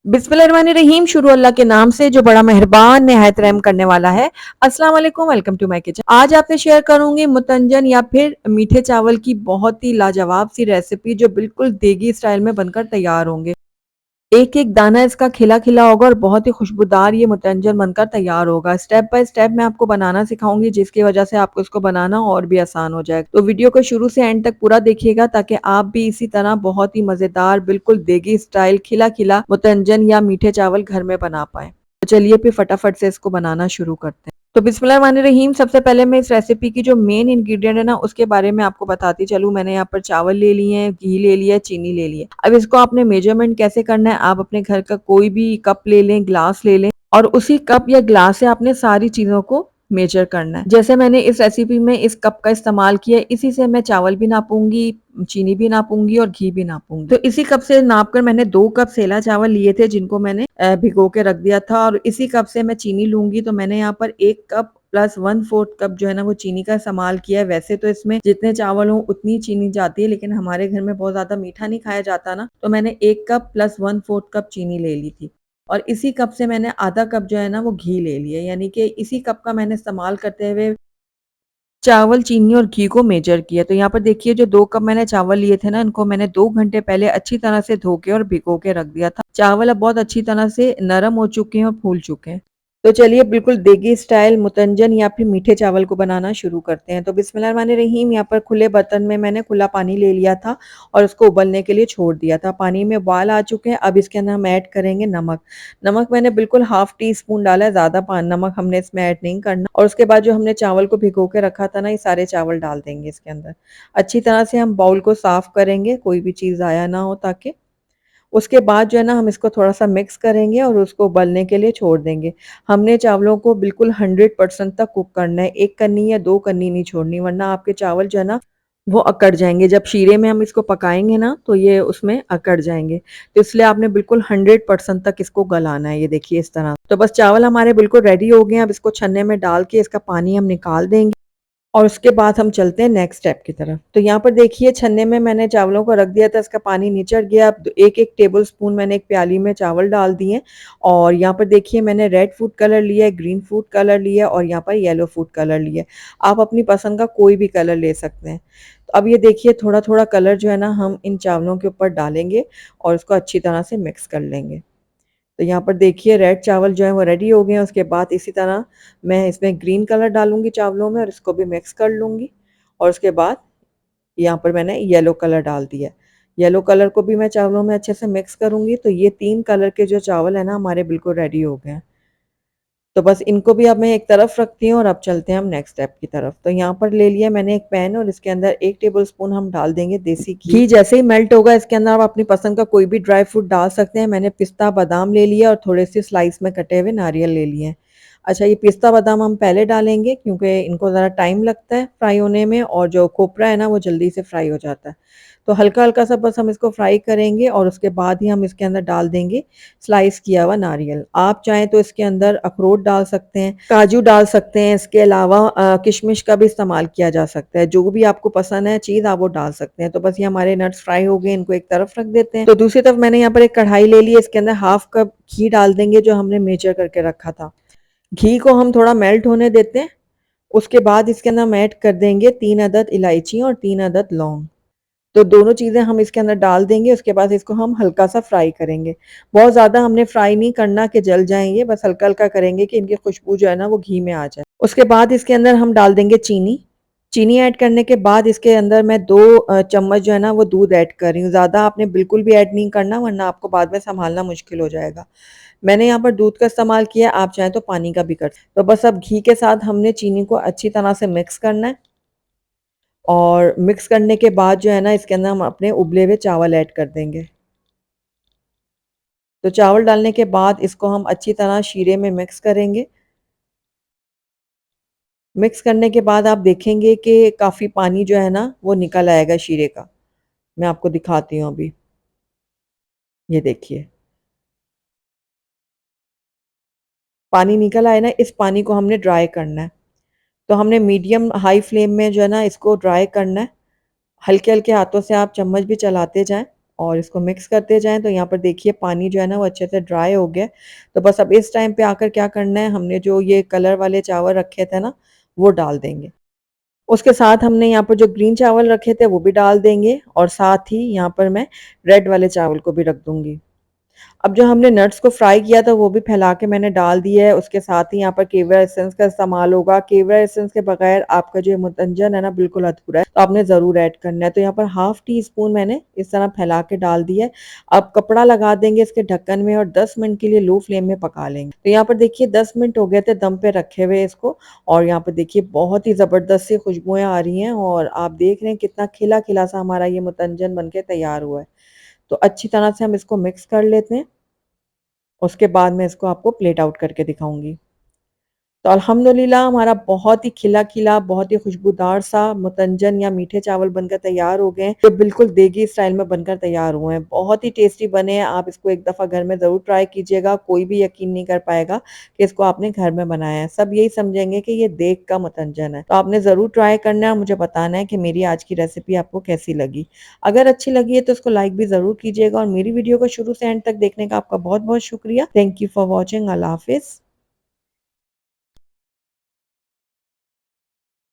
बिस्मिल्लाहिर्रहमानिर्रहीम। शुरू अल्लाह के नाम से जो बड़ा मेहरबान निहायत रहम करने वाला है। अस्सलाम वालेकुम, वेलकम टू माय किचन। आज आपसे शेयर करूंगी मुतंजन या फिर मीठे चावल की बहुत ही लाजवाब सी रेसिपी जो बिल्कुल देगी स्टाइल में बनकर तैयार होंगे। एक एक दाना इसका खिला खिला होगा और बहुत ही खुशबूदार ये मुतंजन बनकर तैयार होगा। स्टेप बाय स्टेप मैं आपको बनाना सिखाऊंगी जिसकी वजह से आपको इसको बनाना और भी आसान हो जाएगा। तो वीडियो को शुरू से एंड तक पूरा देखिएगा ताकि आप भी इसी तरह बहुत ही मजेदार बिल्कुल देगी स्टाइल खिला खिला मुतंजन या मीठे चावल घर में बना पाए। तो चलिए फिर फटाफट से इसको बनाना शुरू करते हैं। तो बिस्मिल्लाहिर्रहमानिर्रहीम। सबसे पहले मैं इस रेसिपी की जो मेन इंग्रेडिएंट है ना उसके बारे में आपको बताती चलूँ। मैंने यहाँ पर चावल ले लिए हैं, घी ले लिया है, चीनी ले ली है। अब इसको आपने मेजरमेंट कैसे करना है, आप अपने घर का कोई भी कप ले लें, ग्लास ले लें और उसी कप या ग्लास से आपने सारी चीजों को मेजर करना है। जैसे मैंने इस रेसिपी में इस कप का इस्तेमाल किया है, इसी से मैं चावल भी नापूंगी, चीनी भी नापूंगी और घी भी नापूंगी। तो इसी कप से नाप कर मैंने 2 कप सेला चावल लिए थे जिनको मैंने भिगो के रख दिया था और इसी कप से मैं चीनी लूंगी। तो मैंने यहाँ पर 1 कप प्लस 1/4 कप जो है ना वो चीनी का इस्तेमाल किया है। वैसे तो इसमें जितने चावल हो उतनी चीनी जाती है, लेकिन हमारे घर में बहुत ज्यादा मीठा नहीं खाया जाता ना, तो मैंने 1 कप प्लस 1/4 कप चीनी ले ली थी। और इसी कप से मैंने आधा कप जो है ना वो घी ले लिया, यानी कि इसी कप का मैंने इस्तेमाल करते हुए चावल, चीनी और घी को मेजर किया। तो यहाँ पर देखिए जो 2 कप मैंने चावल लिए थे ना, इनको मैंने 2 घंटे पहले अच्छी तरह से धो के और भिगो के रख दिया था। चावल अब बहुत अच्छी तरह से नरम हो चुके हैं और फूल चुके हैं। तो चलिए बिल्कुल देगी स्टाइल मुतंजन या फिर मीठे चावल को बनाना शुरू करते हैं। तो बिस्मिल्लाहिर्रहमानिर्रहीम। यहाँ पर खुले बर्तन में मैंने खुला पानी ले लिया था और उसको उबलने के लिए छोड़ दिया था। पानी में उबाल आ चुके हैं। अब इसके अंदर हम ऐड करेंगे नमक। नमक मैंने बिल्कुल हाफ टी स्पून डाला है, ज़्यादा नमक हमने इसमें ऐड नहीं करना। और उसके बाद जो हमने चावल को भिगो के रखा था ना, ये सारे चावल डाल देंगे इसके अंदर। अच्छी तरह से हम बाउल को साफ करेंगे, कोई भी चीज़ ज़ाया ना हो ताकि। उसके बाद जो है ना हम इसको थोड़ा-सा मिक्स करेंगे और उसको उबलने के लिए छोड़ देंगे। हमने चावलों को बिल्कुल 100% तक कुक करना है, 1 कन्नी या 2 कन्नी नहीं छोड़नी, वरना आपके चावल जो है ना वो अकड़ जाएँगे। जब शीरे में हम इसको पकाएँगे ना तो ये उसमें अकड़ जाएँगे। तो इसलिए आपने बिल्कुल 100% तक इसको गलाना है, ये देखिए इस तरह। तो बस चावल हमारे बिल्कुल रेडी हो गए हैं, अब इसको छन्ने में डाल के इसका पानी हम निकाल देंगे। और उसके बाद हम चलते हैं नेक्स्ट स्टेप की तरफ। तो यहाँ पर देखिए छन्ने में मैंने चावलों को रख दिया था, इसका पानी निचड़ गया। अब 1-1 टेबल स्पून मैंने एक प्याली में चावल डाल दिए और यहाँ पर देखिए मैंने रेड फूड कलर लिया है, ग्रीन फूड कलर लिया है और यहाँ पर येलो फूड कलर लिया है। आप अपनी पसंद का कोई भी कलर ले सकते हैं। तो अब ये देखिए थोड़ा-थोड़ा कलर जो है ना हम इन चावलों के ऊपर डालेंगे और उसको अच्छी तरह से मिक्स कर लेंगे। तो यहाँ पर देखिए रेड चावल जो है वो रेडी हो गए हैं। उसके बाद इसी तरह मैं इसमें ग्रीन कलर डालूँगी चावलों में और इसको भी मिक्स कर लूँगी। और उसके बाद यहाँ पर मैंने येलो कलर डाल दिया है। येलो कलर को भी मैं चावलों में अच्छे से मिक्स करूँगी। तो ये 3 कलर के जो चावल है ना हमारे बिल्कुल रेडी हो गए हैं। तो बस इनको भी अब मैं एक तरफ रखती हूँ और अब चलते हैं हम नेक्स्ट स्टेप की तरफ। तो यहाँ पर ले लिया मैंने एक पैन और इसके अंदर 1 टेबल स्पून हम डाल देंगे देसी घी। घी जैसे ही मेल्ट होगा इसके अंदर आप अपनी पसंद का कोई भी ड्राई फ्रूट डाल सकते हैं। मैंने पिस्ता बादाम ले लिया और थोड़े से स्लाइस में कटे हुए नारियल ले लिए हैं। अच्छा, ये पिस्ता बादाम हम पहले डालेंगे क्योंकि इनको ज़रा टाइम लगता है फ्राई होने में और जो खोपरा है ना वो जल्दी से फ्राई हो जाता है। तो हल्का-हल्का सा बस हम इसको फ्राई करेंगे और उसके बाद ही हम इसके अंदर डाल देंगे स्लाइस किया हुआ नारियल। आप चाहें तो इसके अंदर अखरोट डाल सकते हैं, काजू डाल सकते हैं, इसके अलावा किशमिश का भी इस्तेमाल किया जा सकता है। जो भी आपको पसंद है चीज़ आप वो डाल सकते हैं। तो बस ये हमारे नट्स फ्राई हो गए, इनको एक तरफ रख देते हैं। तो दूसरी तरफ मैंने यहाँ पर एक कढ़ाई ले ली है, इसके अंदर हाफ कप घी डाल देंगे जो हमने मेजर करके रखा था। घी को हम थोड़ा मेल्ट होने देते हैं। उसके बाद इसके अंदर हम ऐड कर देंगे 3 अदद इलायची और 3 अदद लौंग। तो दोनों चीज़ें हम इसके अंदर डाल देंगे, उसके बाद इसको हम हल्का-सा फ्राई करेंगे। बहुत ज़्यादा हमने फ्राई नहीं करना कि जल जाएँगे, बस हल्का-हल्का करेंगे कि इनकी खुशबू जो है ना वो घी में आ जाए। उसके बाद इसके अंदर हम डाल देंगे चीनी। चीनी ऐड करने के बाद इसके अंदर मैं 2 चम्मच जो है ना वो दूध ऐड कर रही हूँ। ज़्यादा आपने बिल्कुल भी ऐड नहीं करना वरना आपको बाद में सँभालना मुश्किल हो जाएगा। मैंने यहाँ पर दूध का इस्तेमाल किया, आप चाहें तो पानी का भी कर तो बस अब घी के साथ हमने चीनी को अच्छी तरह से मिक्स करना है। और मिक्स करने के बाद जो है ना इसके अंदर हम अपने उबले हुए चावल ऐड कर देंगे। तो चावल डालने के बाद इसको हम अच्छी तरह शीरे में मिक्स करेंगे। मिक्स करने के बाद आप देखेंगे कि काफ़ी पानी जो है ना वो निकल आएगा शीरे का। मैं आपको दिखाती हूँ अभी। ये देखिए। पानी निकल आया ना, इस पानी को हमने ड्राई करना है। तो हमने मीडियम हाई फ्लेम में जो है ना इसको ड्राई करना है। हल्के-हल्के हाथों से आप चम्मच भी चलाते जाएँ और इसको मिक्स करते जाएँ। तो यहाँ पर देखिए पानी जो है ना वो अच्छे से ड्राई हो गया है। तो बस अब इस टाइम पे आकर क्या करना है, हमने जो ये कलर वाले चावल रखे थे ना, वो डाल देंगे। उसके साथ हमने यहाँ पर जो ग्रीन चावल रखे थे वो भी डाल देंगे और साथ ही यहाँ पर मैं रेड वाले चावल को भी रख दूँगी। अब जो हमने नट्स को फ्राई किया था वो भी फैला के मैंने डाल दिया है। उसके साथ ही यहाँ पर केवड़ा एसेंस का इस्तेमाल होगा। केवड़ा एसेंस के बगैर आपका जो ये मुतंजन है ना बिल्कुल अधूरा है, तो आपने ज़रूर ऐड करना है। तो यहाँ पर हाफ टी स्पून मैंने इस तरह फैला के डाल दिया है। अब कपड़ा लगा देंगे इसके ढक्कन में और 10 मिनट के लिए लो फ्लेम में पका लेंगे। तो यहाँ पर देखिए 10 मिनट हो गए थे दम पे रखे हुए इसको और यहाँ पर देखिए बहुत ही ज़बरदस्त सी खुशबुएँ आ रही हैं और आप देख रहे हैं कितना खिला-खिला सा हमारा ये मुतंजन बन के तैयार हुआ है। तो अच्छी तरह से हम इसको मिक्स कर लेते हैं। उसके बाद मैं इसको आपको प्लेट आउट करके दिखाऊँगी। तो अल्हम्दुलिल्लाह हमारा बहुत ही खिला-खिला, बहुत ही खुशबूदार सा मुतंजन या मीठे चावल बनकर तैयार हो गए हैं, जो बिल्कुल देगी स्टाइल में बनकर तैयार हुए हैं। बहुत ही टेस्टी बने हैं, आप इसको एक दफ़ा घर में ज़रूर ट्राई कीजिएगा, कोई भी यकीन नहीं कर पाएगा कि इसको आपने घर में बनाया है। सब यही समझेंगे कि ये देग का मुतंजन है। तो आपने ज़रूर ट्राई करना है और मुझे बताना है कि मेरी आज की रेसिपी आपको कैसी लगी। अगर अच्छी लगी है तो इसको लाइक भी ज़रूर कीजिएगा और मेरी वीडियो को शुरू से एंड तक देखने का आपका बहुत-बहुत शुक्रिया। Thank you for watching. अल्लाह हाफ़िज़।